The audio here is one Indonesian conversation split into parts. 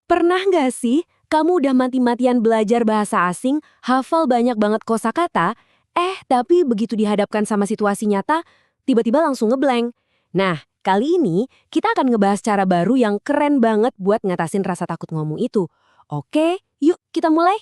Pernah nggak sih kamu udah mati-matian belajar bahasa asing, hafal banyak banget kosakata, tapi begitu dihadapkan sama situasi nyata, tiba-tiba langsung ngeblank. Nah, kali ini kita akan ngebahas cara baru yang keren banget buat ngatasin rasa takut ngomong itu. Oke, yuk kita mulai.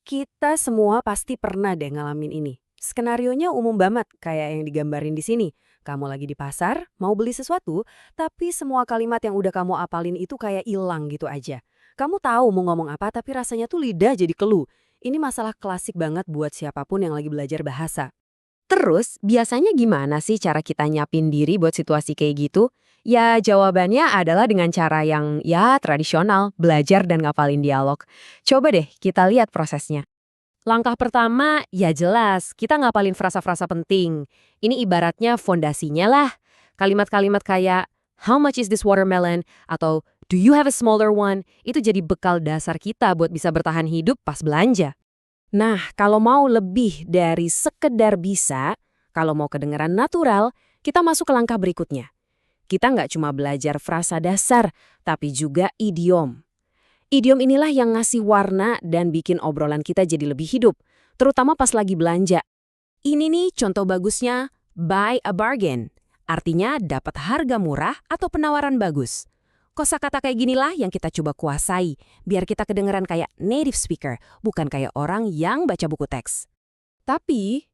Kita semua pasti pernah deh ngalamin ini. Skenarionya umum banget, kayak yang digambarin di sini. Kamu lagi di pasar, mau beli sesuatu, tapi semua kalimat yang udah kamu apalin itu kayak hilang gitu aja. Kamu tahu mau ngomong apa, tapi rasanya tuh lidah jadi keluh. Ini masalah klasik banget buat siapapun yang lagi belajar bahasa. Terus, biasanya gimana sih cara kita nyiapin diri buat situasi kayak gitu? Ya, jawabannya adalah dengan cara yang tradisional, belajar dan ngapalin dialog. Coba deh kita lihat prosesnya. Langkah pertama, ya jelas, kita ngapalin frasa-frasa penting. Ini ibaratnya fondasinya lah. Kalimat-kalimat kayak, how much is this watermelon? Atau, do you have a smaller one? Itu jadi bekal dasar kita buat bisa bertahan hidup pas belanja. Nah, kalau mau lebih dari sekedar bisa, kalau mau kedengeran natural, kita masuk ke langkah berikutnya. Kita nggak cuma belajar frasa dasar, tapi juga idiom. Idiom inilah yang ngasih warna dan bikin obrolan kita jadi lebih hidup, terutama pas lagi belanja. Ini nih contoh bagusnya, buy a bargain. Artinya dapat harga murah atau penawaran bagus. Kosakata kayak ginilah yang kita coba kuasai, biar kita kedengeran kayak native speaker, bukan kayak orang yang baca buku teks. Tapi,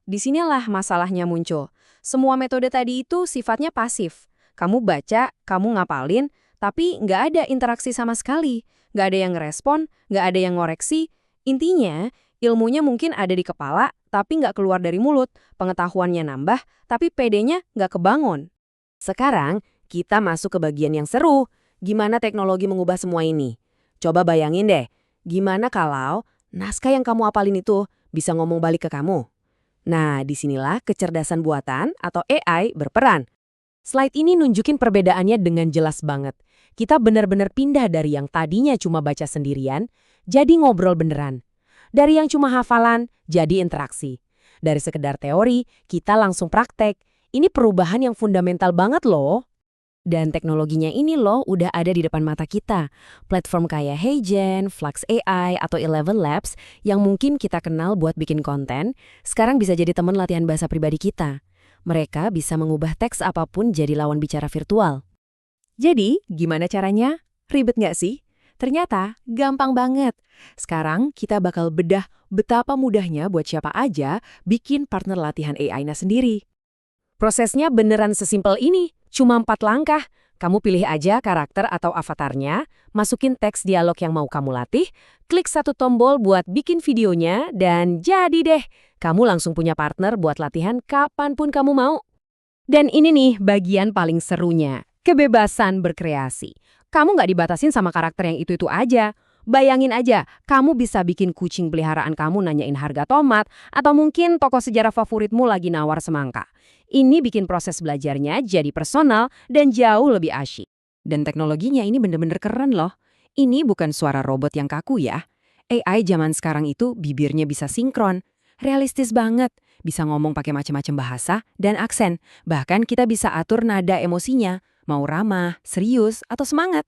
disinilah masalahnya muncul. Semua metode tadi itu sifatnya pasif. Kamu baca, kamu ngapalin, tapi nggak ada interaksi sama sekali. Nggak ada yang ngerespon, nggak ada yang ngoreksi. Intinya, ilmunya mungkin ada di kepala, tapi nggak keluar dari mulut. Pengetahuannya nambah, tapi PD-nya nggak kebangun. Sekarang, kita masuk ke bagian yang seru. Gimana teknologi mengubah semua ini? Coba bayangin deh, gimana kalau naskah yang kamu apalin itu bisa ngomong balik ke kamu? Nah, disinilah kecerdasan buatan atau AI berperan. Slide ini nunjukin perbedaannya dengan jelas banget. Kita benar-benar pindah dari yang tadinya cuma baca sendirian, jadi ngobrol beneran. Dari yang cuma hafalan, jadi interaksi. Dari sekedar teori, kita langsung praktek. Ini perubahan yang fundamental banget loh. Dan teknologinya ini loh udah ada di depan mata kita. Platform kayak HeyGen, Flux AI, atau Eleven Labs yang mungkin kita kenal buat bikin konten, sekarang bisa jadi teman latihan bahasa pribadi kita. Mereka bisa mengubah teks apapun jadi lawan bicara virtual. Jadi, gimana caranya? Ribet nggak sih? Ternyata gampang banget. Sekarang kita bakal bedah betapa mudahnya buat siapa aja bikin partner latihan AI-nya sendiri. Prosesnya beneran sesimpel ini, cuma 4 langkah. Kamu pilih aja karakter atau avatarnya, masukin teks dialog yang mau kamu latih, klik satu tombol buat bikin videonya, dan jadi deh, kamu langsung punya partner buat latihan kapanpun kamu mau. Dan ini nih bagian paling serunya, kebebasan berkreasi. Kamu nggak dibatasin sama karakter yang itu-itu aja. Bayangin aja, kamu bisa bikin kucing peliharaan kamu nanyain harga tomat, atau mungkin tokoh sejarah favoritmu lagi nawar semangka. Ini bikin proses belajarnya jadi personal dan jauh lebih asyik. Dan teknologinya ini bener-bener keren loh. Ini bukan suara robot yang kaku ya. AI zaman sekarang itu bibirnya bisa sinkron. Realistis banget, bisa ngomong pakai macam-macam bahasa dan aksen. Bahkan kita bisa atur nada emosinya, mau ramah, serius, atau semangat.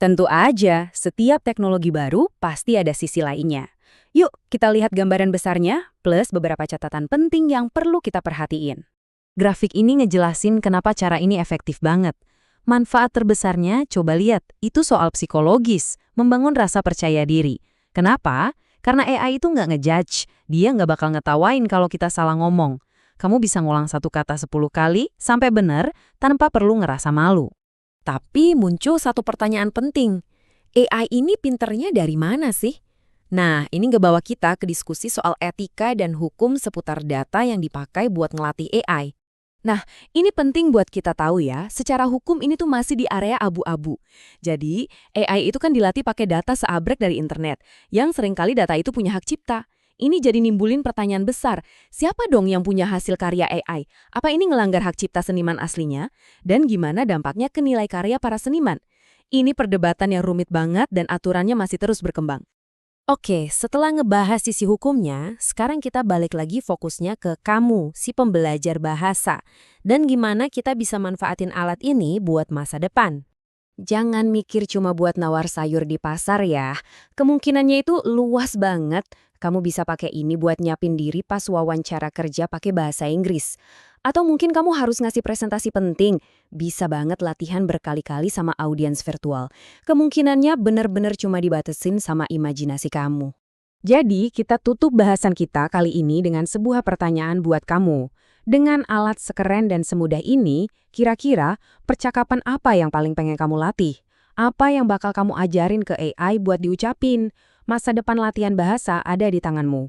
Tentu aja, setiap teknologi baru pasti ada sisi lainnya. Yuk, kita lihat gambaran besarnya, plus beberapa catatan penting yang perlu kita perhatiin. Grafik ini ngejelasin kenapa cara ini efektif banget. Manfaat terbesarnya, coba lihat, itu soal psikologis, membangun rasa percaya diri. Kenapa? Karena AI itu nggak ngejudge, dia nggak bakal ngetawain kalau kita salah ngomong. Kamu bisa ngulang satu kata 10 kali sampai benar tanpa perlu ngerasa malu. Tapi muncul satu pertanyaan penting. AI ini pinternya dari mana sih? Nah, ini ngebawa kita ke diskusi soal etika dan hukum seputar data yang dipakai buat ngelatih AI. Nah, ini penting buat kita tahu ya, secara hukum ini tuh masih di area abu-abu. Jadi, AI itu kan dilatih pakai data seabrek dari internet, yang seringkali data itu punya hak cipta. Ini jadi nimbulin pertanyaan besar, siapa dong yang punya hasil karya AI? Apa ini ngelanggar hak cipta seniman aslinya? Dan gimana dampaknya ke nilai karya para seniman? Ini perdebatan yang rumit banget dan aturannya masih terus berkembang. Oke, setelah ngebahas sisi hukumnya, sekarang kita balik lagi fokusnya ke kamu, si pembelajar bahasa. Dan gimana kita bisa manfaatin alat ini buat masa depan. Jangan mikir cuma buat nawar sayur di pasar ya. Kemungkinannya itu luas banget. Kamu bisa pakai ini buat nyiapin diri pas wawancara kerja pakai bahasa Inggris. Atau mungkin kamu harus ngasih presentasi penting. Bisa banget latihan berkali-kali sama audiens virtual. Kemungkinannya bener-bener cuma dibatasin sama imajinasi kamu. Jadi, kita tutup bahasan kita kali ini dengan sebuah pertanyaan buat kamu. Dengan alat sekeren dan semudah ini, kira-kira percakapan apa yang paling pengen kamu latih? Apa yang bakal kamu ajarin ke AI buat diucapin? Masa depan latihan bahasa ada di tanganmu.